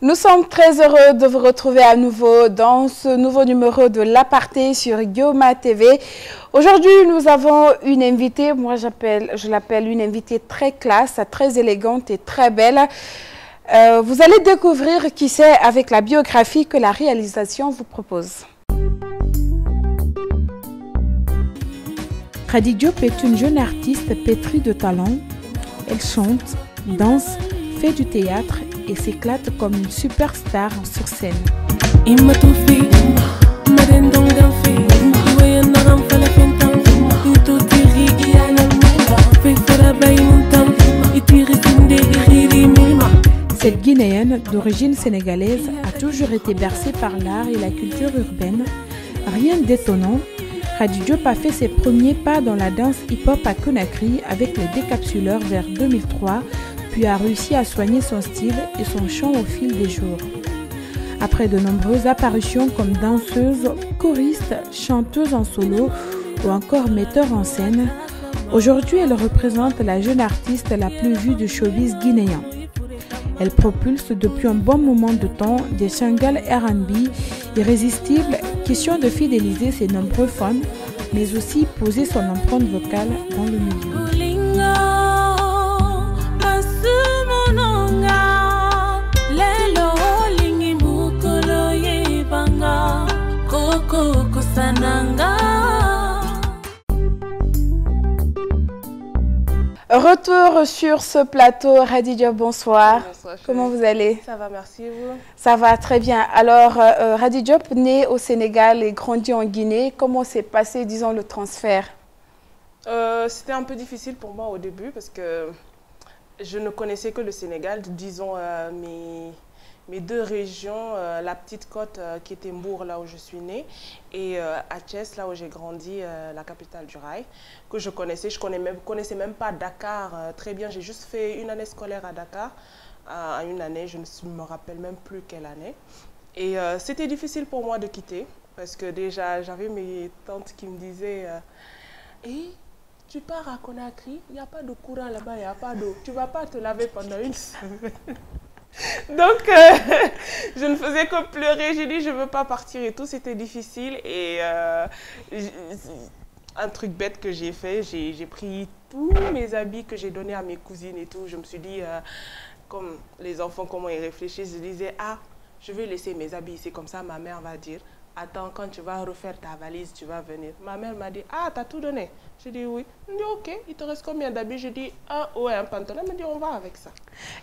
Nous sommes très heureux de vous retrouver à nouveau dans ce nouveau numéro de l'Aparté sur Guillaume TV. Aujourd'hui, nous avons une invitée, je l'appelle une invitée très classe, très élégante et très belle. Vous allez découvrir qui c'est avec la biographie que la réalisation vous propose. Khady Diop est une jeune artiste pétrie de talent. Elle chante, danse, fait du théâtre et s'éclate comme une superstar sur scène. Cette Guinéenne d'origine sénégalaise a toujours été bercée par l'art et la culture urbaine. Rien d'étonnant, Khady Diop a fait ses premiers pas dans la danse hip-hop à Conakry avec les Décapsuleurs vers 2003, puis a réussi à soigner son style et son chant au fil des jours. Après de nombreuses apparitions comme danseuse, choriste, chanteuse en solo ou encore metteur en scène, aujourd'hui elle représente la jeune artiste la plus vue du showbiz guinéen. Elle propulse depuis un bon moment de temps des singles R&B irrésistibles, question de fidéliser ses nombreux fans, mais aussi poser son empreinte vocale dans le milieu. Retour sur ce plateau, Khady Diop, bonsoir. Bonsoir. Comment vous allez? Ça va, merci, vous? Ça va très bien. Alors, Khady Diop, née au Sénégal et grandie en Guinée, comment s'est passé, disons, le transfert? C'était un peu difficile pour moi au début parce que je ne connaissais que le Sénégal, disons mes deux régions, la petite côte qui était Mbour, là où je suis née, et Thiès, là où j'ai grandi, la capitale du rail, que je connaissais. Je ne connaissais même pas Dakar très bien. J'ai juste fait une année scolaire à Dakar, une année, je ne me rappelle même plus quelle année. Et c'était difficile pour moi de quitter, parce que déjà, j'avais mes tantes qui me disaient tu pars à Conakry, il n'y a pas de courant là-bas, il n'y a pas d'eau. Tu ne vas pas te laver pendant une semaine. Donc, je ne faisais que pleurer. J'ai dit, je ne veux pas partir et tout. C'était difficile. Et un truc bête que j'ai fait, j'ai pris tous mes habits que j'ai donnés à mes cousines et tout. Je me suis dit, comme les enfants, comment ils réfléchissent, je disais, je vais laisser mes habits ici. Comme ça, ma mère va dire, attends, quand tu vas refaire ta valise, tu vas venir. Ma mère m'a dit, t'as tout donné? J'ai dit oui. Elle m'a dit ok, il te reste combien d'habits? J'ai dit un pantalon. Elle m'a dit on va avec ça.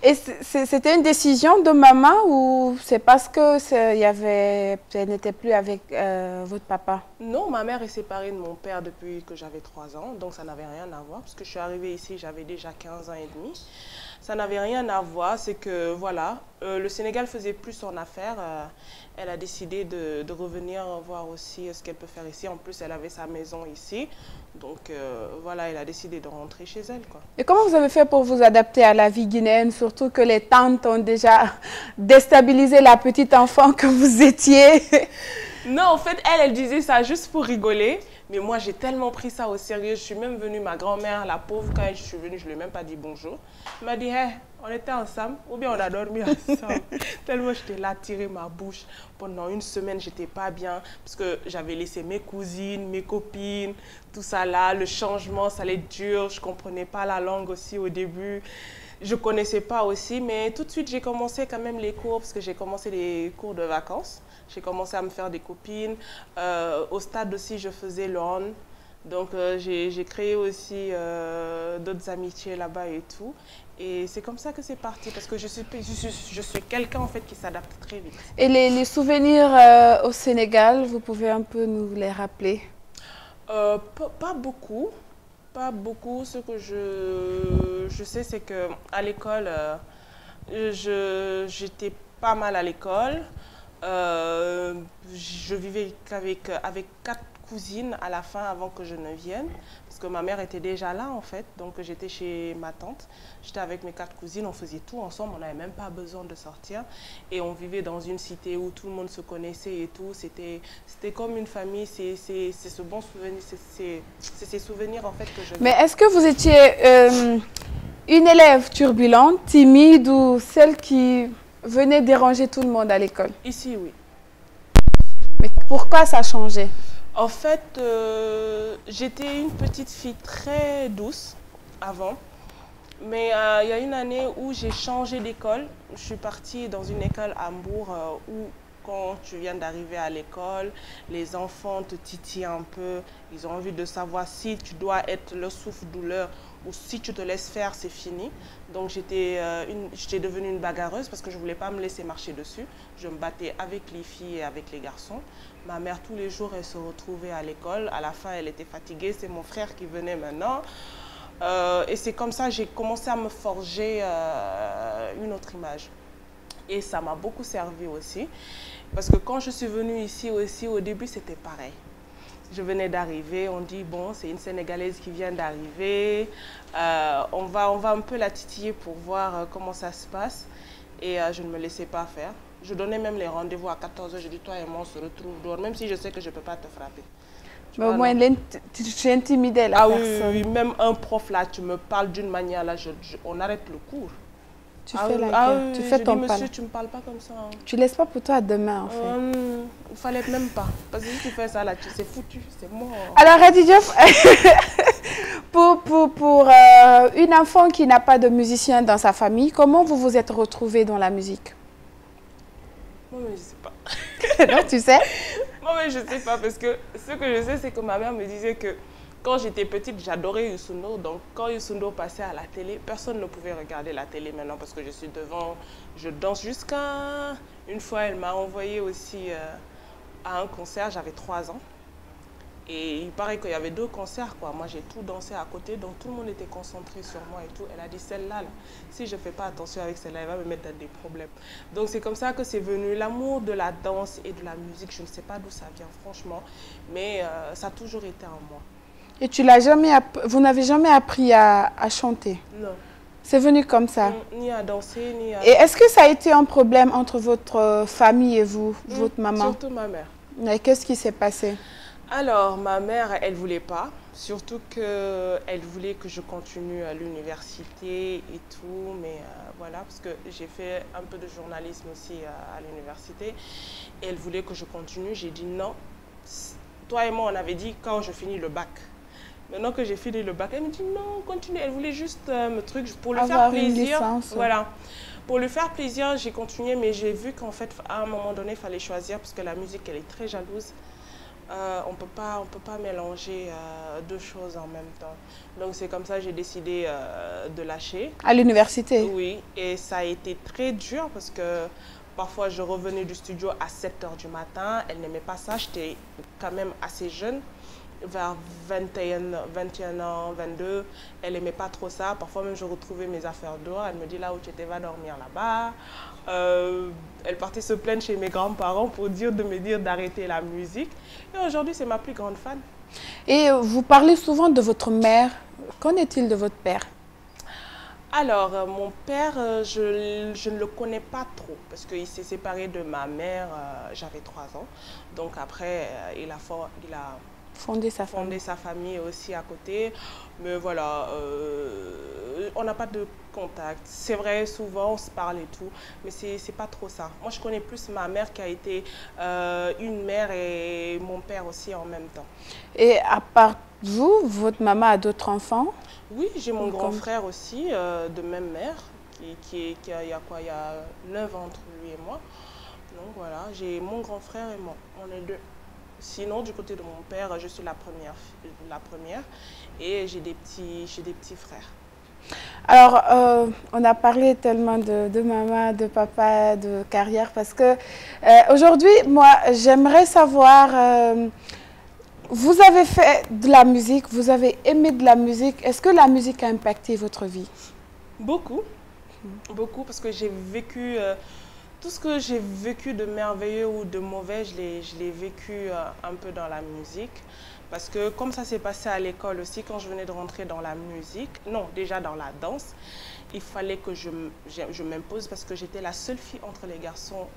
Et c'était une décision de maman ou c'est parce que elle n'était plus avec votre papa? Non, ma mère est séparée de mon père depuis que j'avais 3 ans, donc ça n'avait rien à voir. Parce que je suis arrivée ici, j'avais déjà 15 ans et demi. Ça n'avait rien à voir, c'est que voilà, le Sénégal faisait plus son affaire. Elle a décidé de revenir voir aussi ce qu'elle peut faire ici. En plus, elle avait sa maison ici. Donc voilà, elle a décidé de rentrer chez elle, quoi. Et comment vous avez fait pour vous adapter à la vie guinéenne, surtout que les tantes ont déjà déstabilisé la petite enfant que vous étiez? Non, en fait, elle disait ça juste pour rigoler. Mais moi, j'ai tellement pris ça au sérieux. Je suis même venue, ma grand-mère, la pauvre, quand je suis venue, je ne lui ai même pas dit bonjour. Elle m'a dit, on était ensemble ou bien on a dormi ensemble. Tellement j'étais là, tirer ma bouche. Pendant une semaine, j'étais pas bien parce que j'avais laissé mes cousines, mes copines, tout ça là. Le changement, ça allait être dur. Je ne comprenais pas la langue aussi au début. Je ne connaissais pas aussi, mais tout de suite, j'ai commencé quand même les cours parce que j'ai commencé les cours de vacances. J'ai commencé à me faire des copines. Au stade aussi, je faisais le hand. Donc, j'ai créé aussi d'autres amitiés là-bas et tout. Et c'est comme ça que c'est parti, parce que je suis quelqu'un en fait qui s'adapte très vite. Et les souvenirs au Sénégal, vous pouvez un peu nous les rappeler? Pas beaucoup. Pas beaucoup. Ce que je sais, c'est qu'à l'école, j'étais pas mal à l'école. Je vivais avec 4 cousines à la fin avant que je ne vienne. Parce que ma mère était déjà là en fait. Donc j'étais chez ma tante. J'étais avec mes 4 cousines. On faisait tout ensemble. On n'avait même pas besoin de sortir. Et on vivait dans une cité où tout le monde se connaissait et tout. C'était comme une famille. C'est ce bon souvenir. C'est ces souvenirs en fait que je... Mais est-ce que vous étiez une élève turbulente, timide ou celle qui venait déranger tout le monde à l'école? Ici, oui. Mais pourquoi ça a changé? En fait, j'étais une petite fille très douce avant. Mais il y a une année où j'ai changé d'école. Je suis partie dans une école à Hambourg où quand tu viens d'arriver à l'école, les enfants te titillent un peu. Ils ont envie de savoir si tu dois être le souffle-douleur ou si tu te laisses faire, c'est fini. Donc j'étais devenue une bagarreuse parce que je ne voulais pas me laisser marcher dessus. Je me battais avec les filles et avec les garçons. Ma mère, tous les jours, elle se retrouvait à l'école. À la fin, elle était fatiguée. C'est mon frère qui venait maintenant. Et c'est comme ça que j'ai commencé à me forger une autre image. Et ça m'a beaucoup servi aussi. Parce que quand je suis venue ici aussi, au début, c'était pareil. Je venais d'arriver, on dit, bon, c'est une Sénégalaise qui vient d'arriver. On va un peu la titiller pour voir comment ça se passe. Et je ne me laissais pas faire. Je donnais même les rendez-vous à 14 h. Je dis, toi et moi, on se retrouve dehors, même si je sais que je ne peux pas te frapper. Mais au moins, tu intimidais la personne. Oui, même un prof là, tu me parles d'une manière là, on arrête le cours. Tu fais la guerre, tu fais ton pas. Monsieur, tu me parles pas comme ça. Hein. Tu laisses pas pour toi demain en fait. Il fallait même pas. Parce que si tu fais ça là, c'est foutu, c'est mort. Alors Hady Diop, pour une enfant qui n'a pas de musicien dans sa famille, comment vous vous êtes retrouvée dans la musique? Moi, mais je sais pas. Non, tu sais? Moi, mais je sais pas parce que ce que je sais, c'est que ma mère me disait que quand j'étais petite, j'adorais Youssou N'Dour. Donc, quand Youssou N'Dour passait à la télé, personne ne pouvait regarder la télé maintenant parce que je suis devant, je danse jusqu'à... Une fois, elle m'a envoyée aussi à un concert, j'avais 3 ans. Et il paraît qu'il y avait 2 concerts, quoi. Moi, j'ai tout dansé à côté, donc tout le monde était concentré sur moi et tout. Elle a dit, celle-là, là, si je ne fais pas attention avec celle-là, elle va me mettre dans des problèmes. Donc, c'est comme ça que c'est venu l'amour de la danse et de la musique. Je ne sais pas d'où ça vient, franchement, mais ça a toujours été en moi. Et tu l'as jamais vous n'avez jamais appris à chanter? Non. C'est venu comme ça? Ni à danser, ni à... Et est-ce que ça a été un problème entre votre famille et vous, votre maman? Surtout ma mère. Et qu'est-ce qui s'est passé? Alors, ma mère, elle ne voulait pas, surtout qu'elle voulait que je continue à l'université et tout, mais voilà, parce que j'ai fait un peu de journalisme aussi à l'université, et elle voulait que je continue. J'ai dit non. Toi et moi, on avait dit quand je finis le bac. Maintenant que j'ai fini le bac, elle me dit non, continue. Elle voulait juste me truc pour lui faire plaisir. Voilà. Pour lui faire plaisir, j'ai continué, mais j'ai vu qu'en fait, à un moment donné, il fallait choisir, parce que la musique, elle est très jalouse. On peut pas mélanger 2 choses en même temps. Donc c'est comme ça que j'ai décidé de lâcher. À l'université? Oui, et ça a été très dur parce que parfois je revenais du studio à 7 h du matin. Elle n'aimait pas ça, j'étais quand même assez jeune, vers 21 ans, 22. Elle n'aimait pas trop ça. Parfois même je retrouvais mes affaires dehors. Elle me dit là où tu étais, va dormir là-bas. Elle partait se plaindre chez mes grands-parents pour me dire d'arrêter la musique. Et aujourd'hui, c'est ma plus grande fan. Et vous parlez souvent de votre mère. Qu'en est-il de votre père? Alors, mon père, je ne le connais pas trop parce qu'il s'est séparé de ma mère, j'avais 3 ans. Donc après, il a fondé sa famille aussi à côté. Mais voilà, on n'a pas de contact. C'est vrai, souvent on se parle et tout, mais c'est pas trop ça. Moi, je connais plus ma mère qui a été une mère et mon père aussi en même temps. Et à part vous, votre maman a d'autres enfants? Oui, j'ai mon grand frère aussi, de même mère, qui a 9 ans entre lui et moi. Donc voilà, j'ai mon grand frère et moi, on est 2. Sinon, du côté de mon père, je suis la première et j'ai des petits frères. Alors, on a parlé tellement de maman, de papa, de carrière, parce que aujourd'hui, moi, j'aimerais savoir, vous avez fait de la musique, vous avez aimé de la musique. Est-ce que la musique a impacté votre vie? Beaucoup, beaucoup, parce que j'ai vécu... tout ce que j'ai vécu de merveilleux ou de mauvais, je l'ai vécu un peu dans la musique. Parce que comme ça s'est passé à l'école aussi, quand je venais de rentrer dans la musique, non, déjà dans la danse, il fallait que je m'impose parce que j'étais la seule fille entre les garçons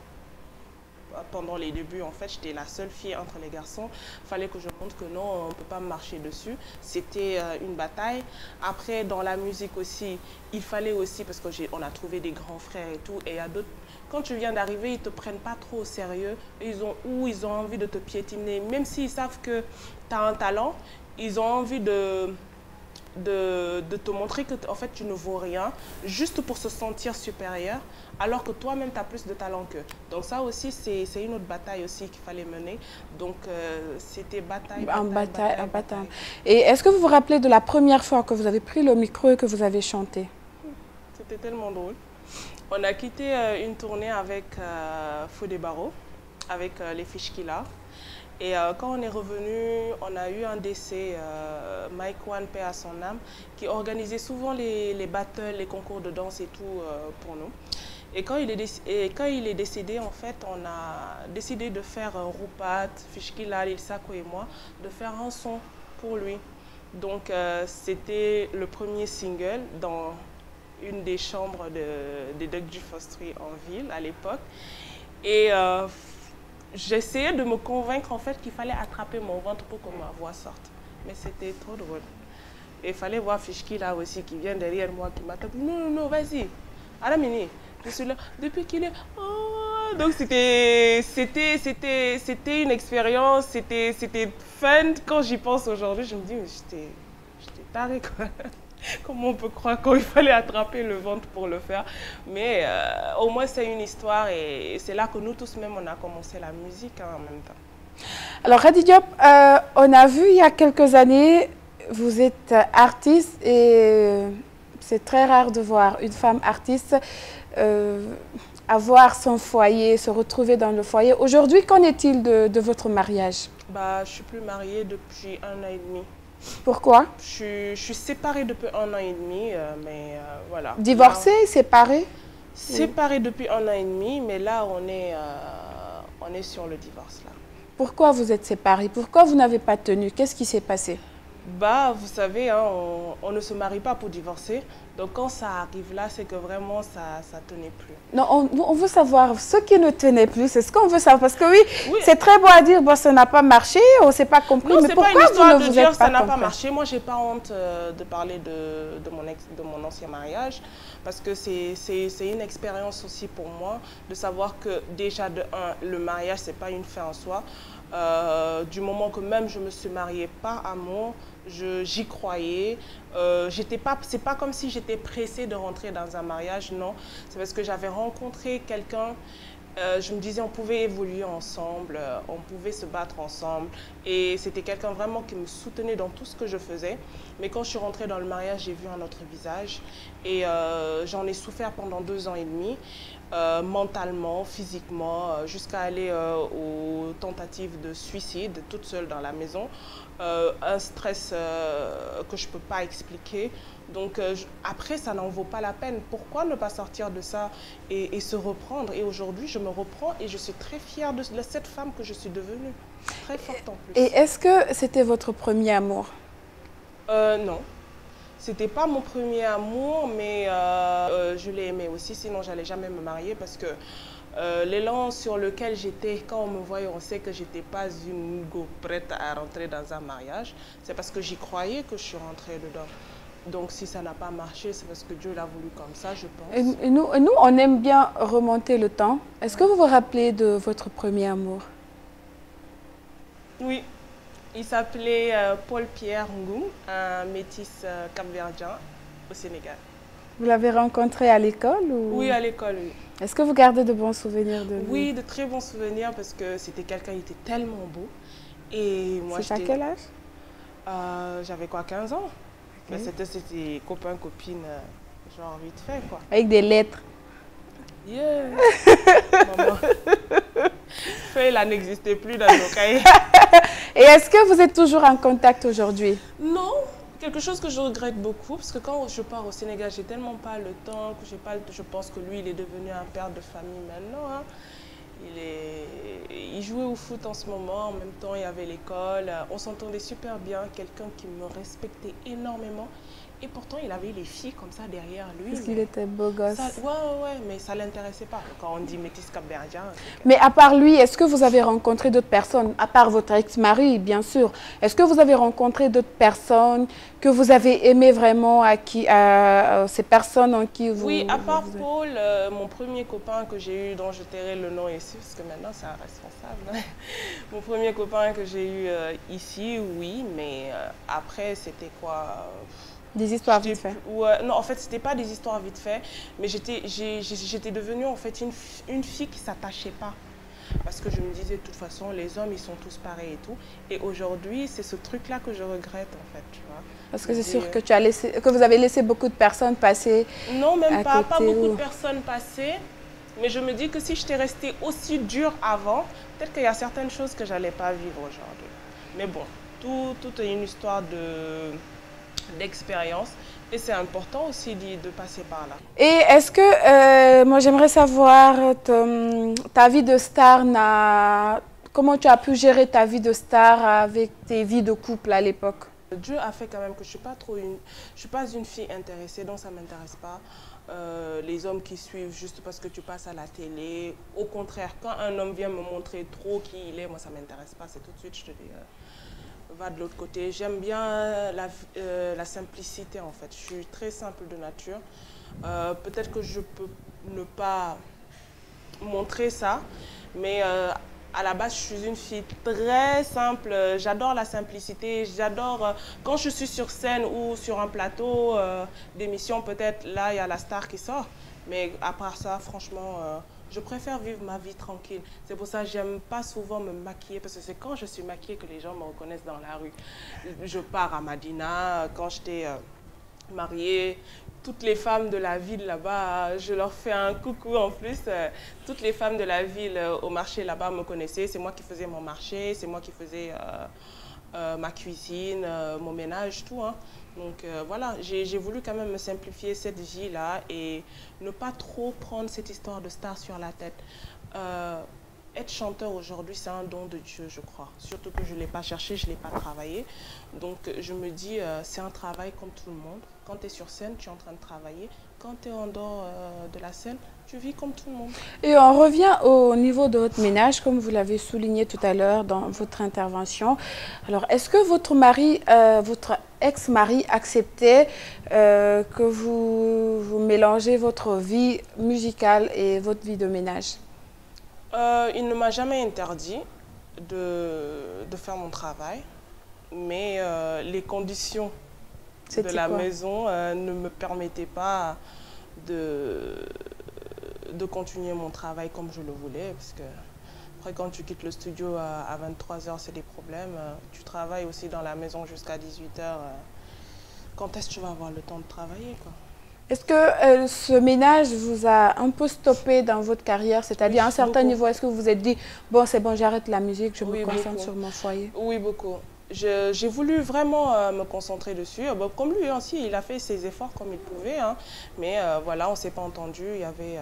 pendant les débuts, en fait, j'étais la seule fille entre les garçons. Il fallait que je montre que non, on ne peut pas marcher dessus. C'était une bataille. Après, dans la musique aussi, il fallait aussi, parce qu'on a trouvé des grands frères et tout, et il y a d'autres. Quand tu viens d'arriver, ils ne te prennent pas trop au sérieux. Ils ont envie de te piétiner. Même s'ils savent que tu as un talent, ils ont envie de te montrer que en fait, tu ne vaux rien, juste pour se sentir supérieur, alors que toi-même, tu as plus de talent qu'eux. Donc ça aussi, c'est une autre bataille aussi qu'il fallait mener. Donc c'était bataille. Et est-ce que vous vous rappelez de la première fois que vous avez pris le micro et que vous avez chanté? C'était tellement drôle. On a quitté une tournée avec Fodé Barreau, avec les Fishkilla. Et quand on est revenu, on a eu un décès, Mike One, paix à son âme, qui organisait souvent les battles, les concours de danse et tout pour nous. Et quand il est décédé, en fait, on a décidé de faire Rupat, Fishkilla, Lil Sako et moi, de faire un son pour lui. Donc c'était le premier single dans une des chambres des Doc du Fostry en ville à l'époque. Et j'essayais de me convaincre en fait qu'il fallait attraper mon ventre pour que ma voix sorte. Mais c'était trop drôle. Et il fallait voir Fishkilla aussi qui vient derrière moi, qui m'a tapé. Non, non, non, vas-y. Aramini, je suis là. Depuis qu'il est... Oh. Donc c'était une expérience, c'était fun. Quand j'y pense aujourd'hui, je me dis, j'étais tarée quoi. Comment on peut croire qu'il fallait attraper le ventre pour le faire? Mais au moins, c'est une histoire et c'est là que nous tous même, on a commencé la musique en même temps. Alors, Khady Diop, on a vu il y a quelques années, vous êtes artiste et c'est très rare de voir une femme artiste avoir son foyer, se retrouver dans le foyer. Aujourd'hui, qu'en est-il de votre mariage? Je ne suis plus mariée depuis 1 an et demi. Pourquoi? Je suis séparée depuis 1 an et demi, mais voilà. Divorcée, séparée? Séparée depuis 1 an et demi, mais là, on est sur le divorce. Là. Pourquoi vous êtes séparée? Pourquoi vous n'avez pas tenu? Qu'est-ce qui s'est passé? Vous savez, hein, on ne se marie pas pour divorcer. Donc quand ça arrive là, c'est que vraiment ça ne tenait plus. Non, on veut savoir ce qui ne tenait plus. C'est ce qu'on veut savoir. Parce que oui. C'est très beau à dire, bon, ça n'a pas marché, on ne s'est pas compris. Non, mais pourquoi pas une histoire vous de ne dire vous ça êtes n'a pas pas compris? marché. Moi, j'ai pas honte de parler de mon ancien mariage. Parce que c'est une expérience aussi pour moi de savoir que déjà de un, le mariage, c'est pas une fin en soi. Du moment que même je me suis mariée par amour, j'y croyais. C'est pas comme si j'étais pressée de rentrer dans un mariage, non. C'est parce que j'avais rencontré quelqu'un, je me disais on pouvait évoluer ensemble, on pouvait se battre ensemble. Et c'était quelqu'un vraiment qui me soutenait dans tout ce que je faisais. Mais quand je suis rentrée dans le mariage, j'ai vu un autre visage. Et j'en ai souffert pendant 2 ans et demi. Mentalement, physiquement, jusqu'à aller aux tentatives de suicide, toute seule dans la maison. Un stress que je ne peux pas expliquer. Donc après, ça n'en vaut pas la peine. Pourquoi ne pas sortir de ça et se reprendre? Et aujourd'hui, je me reprends et je suis très fière de cette femme que je suis devenue. Très forte en plus. Et est-ce que c'était votre premier amour? Non. C'était pas mon premier amour, mais je l'ai aimé aussi, sinon j'allais jamais me marier parce que l'élan sur lequel j'étais, quand on me voyait, on sait que j'étais pas une go prête à rentrer dans un mariage. C'est parce que j'y croyais que je suis rentrée dedans. Donc si ça n'a pas marché, c'est parce que Dieu l'a voulu comme ça, je pense. Et nous, on aime bien remonter le temps. Est-ce que vous vous rappelez de votre premier amour? Oui. Il s'appelait Paul-Pierre Ngoum, un métis capverdien au Sénégal. Vous l'avez rencontré à l'école ou... Oui, à l'école, oui. Est-ce que vous gardez de bons souvenirs de lui? Oui, de très bons souvenirs parce que c'était quelqu'un qui était tellement beau. Et moi, c'est à quel âge? J'avais quoi, 15 ans? Okay. C'était copains, copines, genre vite fait, quoi. Avec des lettres? Yeah! Maman. Là n'existait plus dans nos cahiers. Et est-ce que vous êtes toujours en contact aujourd'hui? Non, quelque chose que je regrette beaucoup, parce que quand je pars au Sénégal, j'ai tellement pas le temps, que je pense que lui, il est devenu un père de famille maintenant. Hein. Il jouait au foot en ce moment, en même temps il y avait l'école, on s'entendait super bien, quelqu'un qui me respectait énormément Et pourtant, il avait les filles comme ça derrière lui. Parce qu'il était beau gosse. Ouais, mais ça ne l'intéressait pas. Quand on dit métis capverdien. Mais à part lui, est-ce que vous avez rencontré d'autres personnes, à part votre ex-mari, bien sûr, est-ce que vous avez rencontré d'autres personnes que vous avez aimées vraiment, ces personnes en qui vous... Oui, à part Paul, mon premier copain que j'ai eu, dont je tairai le nom ici, parce que maintenant c'est un responsable. Mon premier copain que j'ai eu ici, oui, mais après c'était quoi des histoires vite fait. Non, en fait, c'était pas des histoires vite fait, mais j'étais devenue en fait une fille qui s'attachait pas. Parce que je me disais, de toute façon, les hommes, ils sont tous pareils et tout. Et aujourd'hui, c'est ce truc-là que je regrette, en fait, tu vois. Parce que c'est sûr que vous avez laissé beaucoup de personnes passer. Non, même pas beaucoup de personnes passer. Mais je me dis que si j'étais restée aussi dure avant, peut-être qu'il y a certaines choses que j'allais pas vivre aujourd'hui. Mais bon, tout est une histoire d'expérience et c'est important aussi de passer par là. Et est-ce que, moi j'aimerais savoir ta vie de star, comment tu as pu gérer ta vie de star avec tes vies de couple à l'époque? Dieu a fait quand même que je suis pas une fille intéressée, donc ça ne m'intéresse pas. Les hommes qui suivent juste parce que tu passes à la télé. Au contraire, quand un homme vient me montrer trop qui il est, moi ça ne m'intéresse pas, c'est tout de suite je te dis... va de l'autre côté. J'aime bien la simplicité en fait. Je suis très simple de nature. Peut-être que je peux ne pas montrer ça, mais à la base, je suis une fille très simple. J'adore la simplicité. J'adore quand je suis sur scène ou sur un plateau d'émission, peut-être là, il y a la star qui sort. Mais à part ça, franchement... je préfère vivre ma vie tranquille. C'est pour ça que j'aime pas souvent me maquiller, parce que c'est quand je suis maquillée que les gens me reconnaissent dans la rue. Je pars à Madina, quand j'étais mariée, toutes les femmes de la ville là-bas, je leur fais un coucou en plus. Toutes les femmes de la ville au marché là-bas me connaissaient. C'est moi qui faisais mon marché, c'est moi qui faisais ma cuisine, mon ménage, tout. Hein. Donc voilà, j'ai voulu quand même me simplifier cette vie-là et ne pas trop prendre cette histoire de star sur la tête. Être chanteur aujourd'hui, c'est un don de Dieu, je crois. Surtout que je ne l'ai pas cherché, je ne l'ai pas travaillé. Donc je me dis, c'est un travail comme tout le monde. Quand tu es sur scène, tu es en train de travailler. Quand tu es en dehors de la scène, tu vis comme tout le monde. Et on revient au niveau de votre ménage, comme vous l'avez souligné tout à l'heure dans votre intervention. Alors, est-ce que votre mari, votre ex-mari acceptait que vous mélangez votre vie musicale et votre vie de ménage? Il ne m'a jamais interdit de faire mon travail, mais les conditions de la maison ne me permettaient pas de continuer mon travail comme je le voulais, parce que après quand tu quittes le studio à 23h, c'est des problèmes. Tu travailles aussi dans la maison jusqu'à 18h. Quand est-ce que tu vas avoir le temps de travailler, quoi? Est-ce que ce ménage vous a un peu stoppé dans votre carrière, c'est-à-dire à un certain niveau, est-ce que vous vous êtes dit, bon c'est bon, j'arrête la musique, je me concentre sur mon foyer? Oui, beaucoup. J'ai voulu vraiment me concentrer dessus. Bon, comme lui aussi, il a fait ses efforts comme il pouvait, hein. Mais voilà, on ne s'est pas entendu, il y avait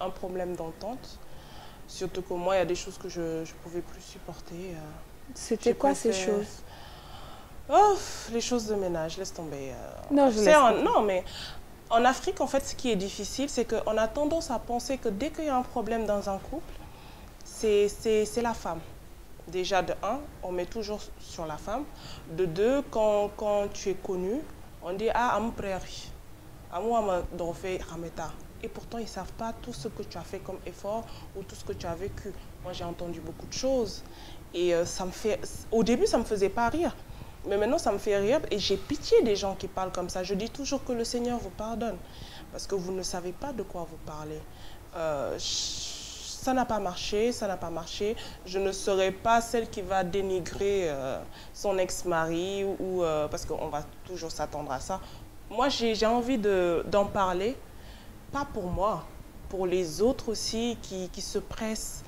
un problème d'entente. Surtout que moi, il y a des choses que je ne pouvais plus supporter. C'était quoi ces choses? Oh, les choses de ménage, laisse tomber. Non, non, mais en Afrique, en fait, ce qui est difficile, c'est qu'on a tendance à penser que dès qu'il y a un problème dans un couple, c'est la femme. Déjà, de un, on met toujours sur la femme. De deux, quand tu es connu, on dit « Ah, à mon prairie, à moi, rameta ». Et pourtant, ils ne savent pas tout ce que tu as fait comme effort ou tout ce que tu as vécu. Moi, j'ai entendu beaucoup de choses. Et au début, ça ne me faisait pas rire. Mais maintenant, ça me fait rire et j'ai pitié des gens qui parlent comme ça. Je dis toujours que le Seigneur vous pardonne parce que vous ne savez pas de quoi vous parlez. Ça n'a pas marché, ça n'a pas marché. Je ne serai pas celle qui va dénigrer son ex-mari ou parce qu'on va toujours s'attendre à ça. Moi, j'ai envie d'en parler, pas pour moi, pour les autres aussi qui se pressent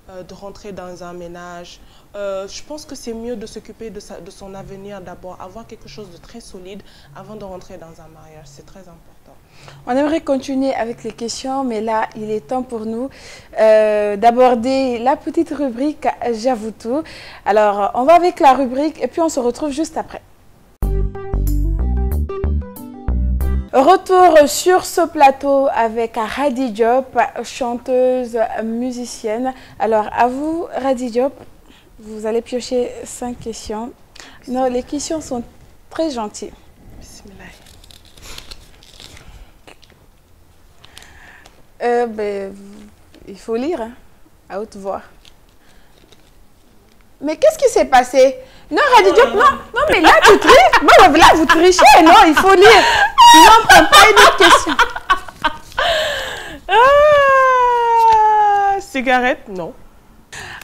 de rentrer dans un ménage. Je pense que c'est mieux de s'occuper de son avenir d'abord, avoir quelque chose de très solide avant de rentrer dans un mariage. C'est très important. On aimerait continuer avec les questions, mais là, il est temps pour nous d'aborder la petite rubrique « J'avoue tout ». Alors, on va avec la rubrique et puis on se retrouve juste après. Retour sur ce plateau avec Rady Diop, chanteuse, musicienne. Alors, à vous, Rady Diop, vous allez piocher 5 questions. Non, les questions sont très gentilles. Bismillah. Il faut lire, hein, à haute voix. Mais qu'est-ce qui s'est passé? Non, Rady Diop, non, mais là, tu triches. Non, là, vous trichez, non, il faut lire. Sinon, on ne prend pas une autre question. Cigarette, non.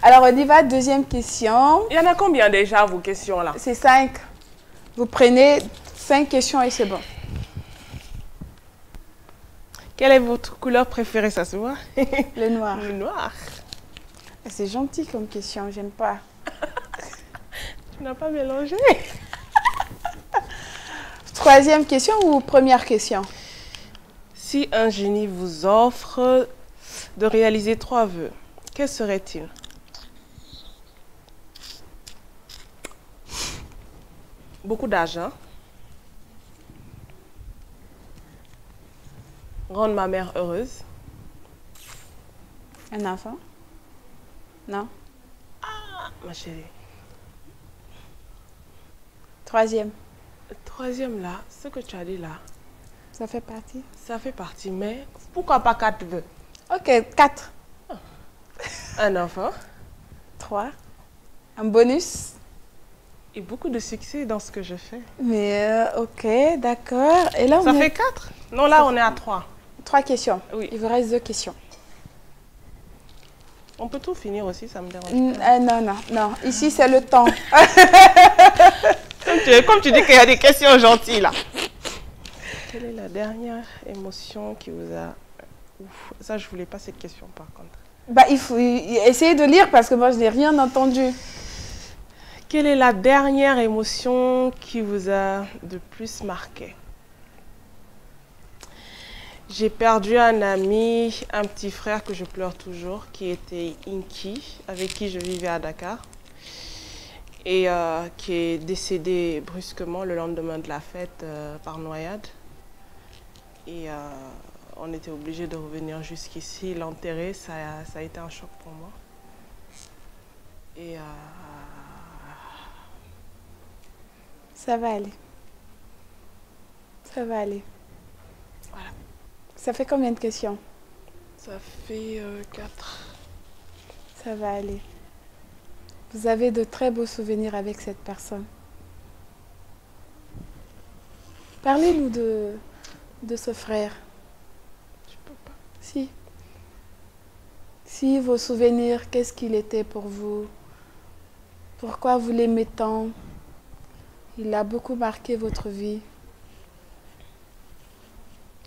Alors, on y va, deuxième question. Il y en a combien déjà, vos questions là? C'est 5. Vous prenez 5 questions et c'est bon. Quelle est votre couleur préférée, ça se voit? Le noir. Le noir. C'est gentil comme question, j'aime pas. Tu n'as pas mélangé. Troisième question ou première question? Si un génie vous offre de réaliser 3 vœux, quels seraient-ils? Beaucoup d'argent. Rendre ma mère heureuse. Un enfant? Non. Ah, ma chérie. Troisième. Le troisième là, ce que tu as dit là, Ça fait partie? ça fait partie, mais pourquoi pas 4 vœux? Ok, 4. Un enfant 3. Un bonus? et beaucoup de succès dans ce que je fais. Mais ok, d'accord. Et là, Ça fait 4? Non, là on est à 3. 3 questions. Oui. Il vous reste 2 questions. On peut tout finir aussi, ça me dérange pas. Non. Ici, c'est le temps. Comme tu dis qu'il y a des questions gentilles là. Quelle est la dernière émotion qui vous a... Ouf, ça, je voulais pas cette question par contre. Bah, il faut essayer de lire parce que moi, je n'ai rien entendu. Quelle est la dernière émotion qui vous a de plus marqué? J'ai perdu un ami, un petit frère que je pleure toujours, qui était Inky, avec qui je vivais à Dakar, et qui est décédé brusquement le lendemain de la fête par noyade. Et on était obligé de revenir jusqu'ici, l'enterrer, ça a été un choc pour moi. Et Ça va aller. Ça va aller. voilà, Ça fait combien de questions? ça fait 4. Ça va aller. Vous avez de très beaux souvenirs avec cette personne. Parlez-nous de ce frère. Je peux pas. Si. Si, vos souvenirs, qu'est-ce qu'il était pour vous? Pourquoi vous l'aimez tant? Il a beaucoup marqué votre vie.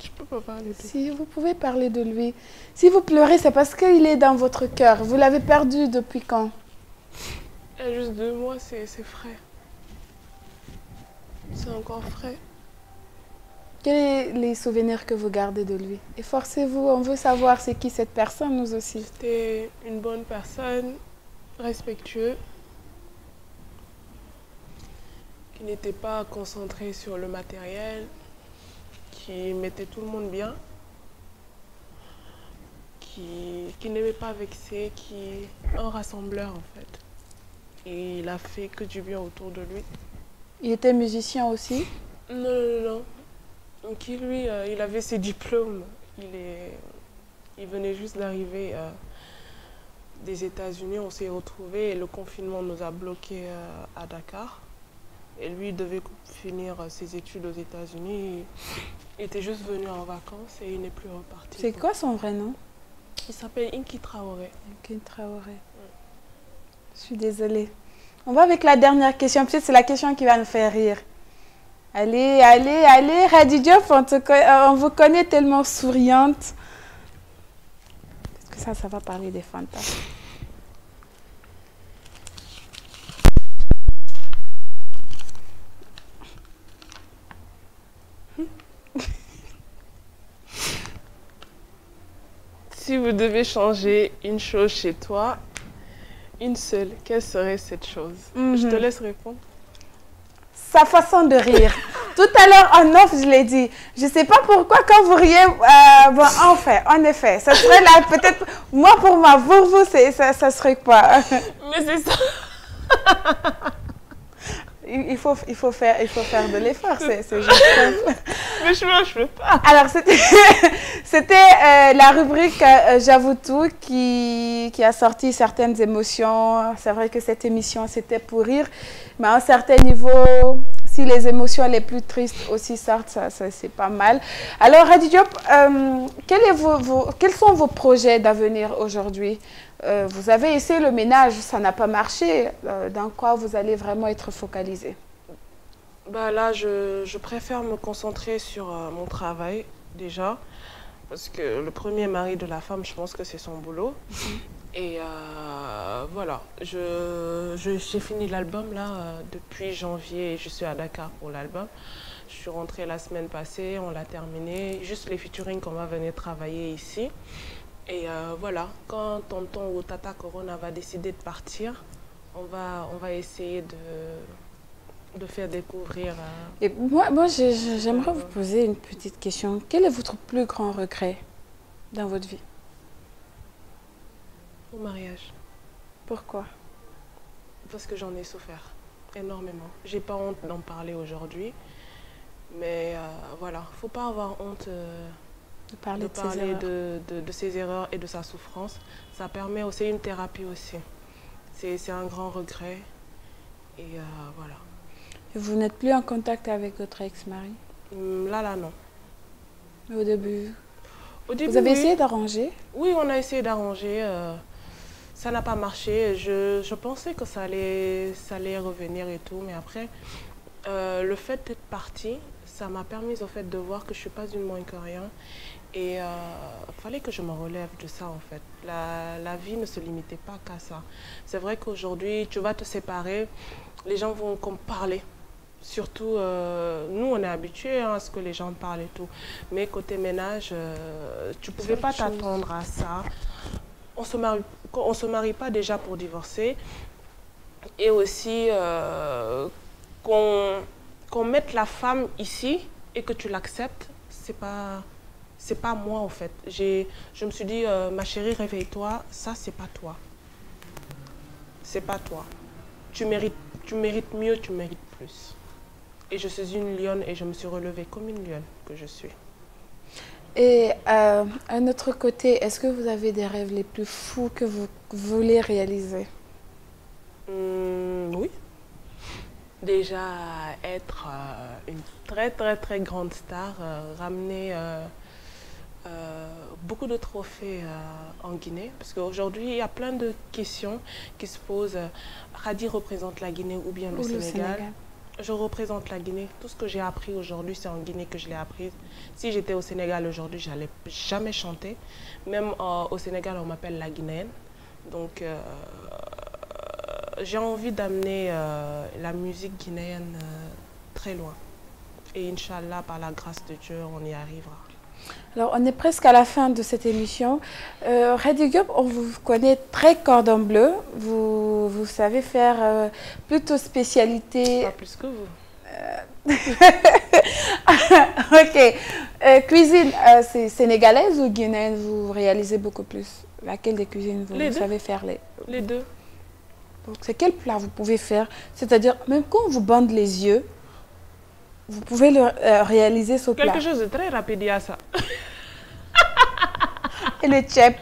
Je peux pas parler de ça. Si, vous pouvez parler de lui. Si vous pleurez, c'est parce qu'il est dans votre cœur. Vous l'avez perdu depuis quand? Il y a juste 2 mois, c'est frais. C'est encore frais. Quels sont les souvenirs que vous gardez de lui? Efforcez-vous, on veut savoir c'est qui cette personne, nous aussi. C'était une bonne personne, respectueux, qui n'était pas concentré sur le matériel, qui mettait tout le monde bien, qui n'aimait pas vexer, qui un rassembleur en fait. Et il a fait que du bien autour de lui. Il était musicien aussi? Non. Donc lui, il avait ses diplômes. Il venait juste d'arriver des États-Unis. On s'est retrouvés et le confinement nous a bloqués à Dakar. Et lui, il devait finir ses études aux États-Unis. Il était juste venu en vacances et il n'est plus reparti. C'est quoi son vrai nom? Il s'appelle Inky Traoré. Inky Traoré. Je suis désolée. On va avec la dernière question. Peut-être c'est la question qui va nous faire rire. Allez, Rady Diop, on vous connaît tellement souriante. Est-ce que ça va parler des fantasmes? Si vous devez changer une chose chez toi, une seule, quelle serait cette chose? Je te laisse répondre. Sa façon de rire. Tout à l'heure, en off, je l'ai dit. Je ne sais pas pourquoi, quand vous riez, bon, en effet, ça serait là, peut-être, moi, pour moi, pour vous, ça serait quoi? Mais c'est ça. Il faut faire de l'effort, c'est juste simple. Mais je peux pas. Alors, c'était la rubrique J'avoue tout qui a sorti certaines émotions. C'est vrai que cette émission, c'était pour rire, mais à un certain niveau, si les émotions les plus tristes aussi sortent, ça c'est pas mal. Alors, Hady Diop, quels sont vos projets d'avenir aujourd'hui? Vous avez essayé le ménage, ça n'a pas marché. Dans quoi vous allez vraiment être focalisé? Bah là, je préfère me concentrer sur mon travail déjà, parce que le premier mari de la femme, je pense que c'est son boulot. Et voilà, j'ai fini l'album là depuis janvier et je suis à Dakar pour l'album. Je suis rentrée la semaine passée, on l'a terminé, juste les featuring qu'on va venir travailler ici. Et voilà, quand tonton ou tata Corona va décider de partir, on va essayer de faire découvrir... Et moi j'aimerais vous poser une petite question. Quel est votre plus grand regret dans votre vie? Au mariage. Pourquoi? Parce que j'en ai souffert énormément. J'ai pas honte d'en parler aujourd'hui, mais voilà, faut pas avoir honte de parler de ses erreurs et de sa souffrance. Ça permet aussi une thérapie aussi. C'est un grand regret et voilà. Et vous n'êtes plus en contact avec votre ex-mari? Là, non. Mais au début, vous oui. avez essayé d'arranger? Oui, on a essayé d'arranger. Ça n'a pas marché. Je pensais que ça allait revenir et tout, mais après, le fait d'être partie, ça m'a permis au fait de voir que je ne suis pas une moins que rien. Et il fallait que je me relève de ça en fait. La vie ne se limitait pas qu'à ça. C'est vrai qu'aujourd'hui, tu vas te séparer, les gens vont parler. Surtout, nous, on est habitués à ce que les gens parlent et tout. Mais côté ménage, tu ne pouvais pas t'attendre à ça. On se marie pas déjà pour divorcer. Et aussi, qu'on mette la femme ici et que tu l'acceptes, c'est pas moi en fait. Je me suis dit, ma chérie, réveille-toi, ça c'est pas toi. C'est pas toi. Tu mérites mieux, tu mérites plus. Et je suis une lionne et je me suis relevée comme une lionne que je suis. Et un autre côté, est-ce que vous avez des rêves les plus fous que vous voulez réaliser? Oui. Déjà, être une très très très grande star, ramener beaucoup de trophées en Guinée. Parce qu'aujourd'hui, il y a plein de questions qui se posent. Hady représente la Guinée ou bien le Sénégal. Je représente la Guinée. Tout ce que j'ai appris aujourd'hui, c'est en Guinée que je l'ai appris. Si j'étais au Sénégal aujourd'hui, je n'allais jamais chanter. Même au Sénégal, on m'appelle la Guinéenne. Donc, j'ai envie d'amener la musique guinéenne très loin. Et Inch'Allah, par la grâce de Dieu, on y arrivera. Alors, on est presque à la fin de cette émission. Hady Diop, on vous connaît très cordon bleu. Vous savez faire plutôt spécialité... Pas plus que vous. Ok. Cuisine, c'est sénégalaise ou guinéenne? Vous réalisez beaucoup plus? Laquelle des cuisines vous savez faire? Les deux. C'est quel plat vous pouvez faire? C'est-à-dire, même quand on vous bande les yeux, vous pouvez réaliser ce plat. Quelque chose de très rapide, il y a ça. Et le tchèp?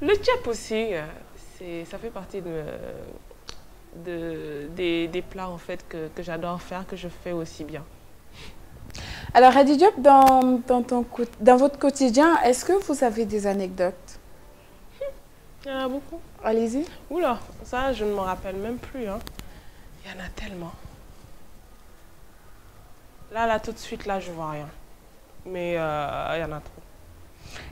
Le tchèp aussi, ça fait partie des plats en fait que j'adore faire, que je fais aussi bien. Alors, Hady Diop, dans votre quotidien, est-ce que vous avez des anecdotes? Il y en a beaucoup. Allez-y. Oula, ça, je ne me rappelle même plus. Hein. Il y en a tellement. Là, tout de suite, là, je vois rien. Mais il y en a trop.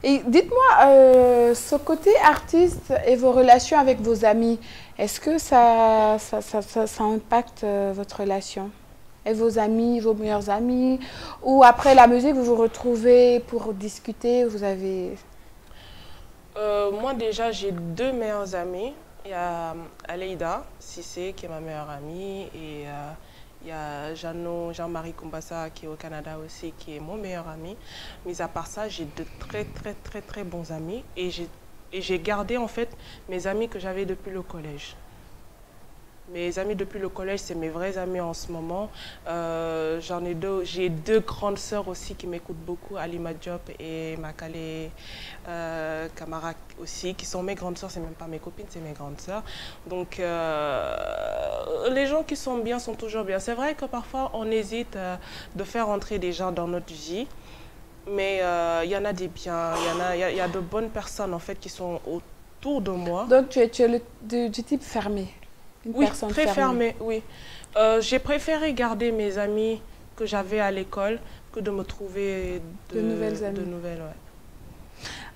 Et dites-moi, ce côté artiste et vos relations avec vos amis, est-ce que ça impacte votre relation? Et vos amis, vos meilleurs amis? Ou après la musique, vous vous retrouvez pour discuter? Vous avez... Moi, déjà, j'ai deux meilleures amies. Il y a Aleida Sissé, qui est ma meilleure amie, et Il y a Jean-Marie Kumbassa qui est au Canada aussi, qui est mon meilleur ami. Mais à part ça, j'ai de très bons amis. Et j'ai gardé en fait mes amis que j'avais depuis le collège. Mes amis depuis le collège, c'est mes vrais amis en ce moment. J'en ai deux. J'ai deux grandes sœurs aussi qui m'écoutent beaucoup, Alima Diop et Makale Kamara aussi, qui sont mes grandes sœurs. C'est même pas mes copines, c'est mes grandes sœurs. Donc, les gens qui sont bien sont toujours bien. C'est vrai que parfois, on hésite de faire entrer des gens dans notre vie. Mais il y en a des biens, il y a de bonnes personnes en fait qui sont autour de moi. Donc, tu es du type fermé? Oui, très fermée, oui. J'ai préféré garder mes amis que j'avais à l'école que de me trouver de nouvelles amies. Ouais.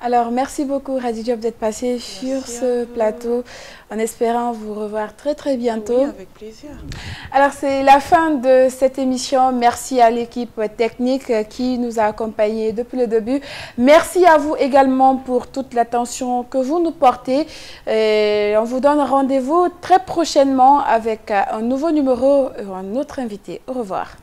Alors, merci beaucoup Khady Diop d'être passée sur ce plateau, en espérant vous revoir très bientôt. Oui, avec plaisir. Alors, c'est la fin de cette émission. Merci à l'équipe technique qui nous a accompagnés depuis le début. Merci à vous également pour toute l'attention que vous nous portez. Et on vous donne rendez-vous très prochainement avec un nouveau numéro, un autre invité. Au revoir.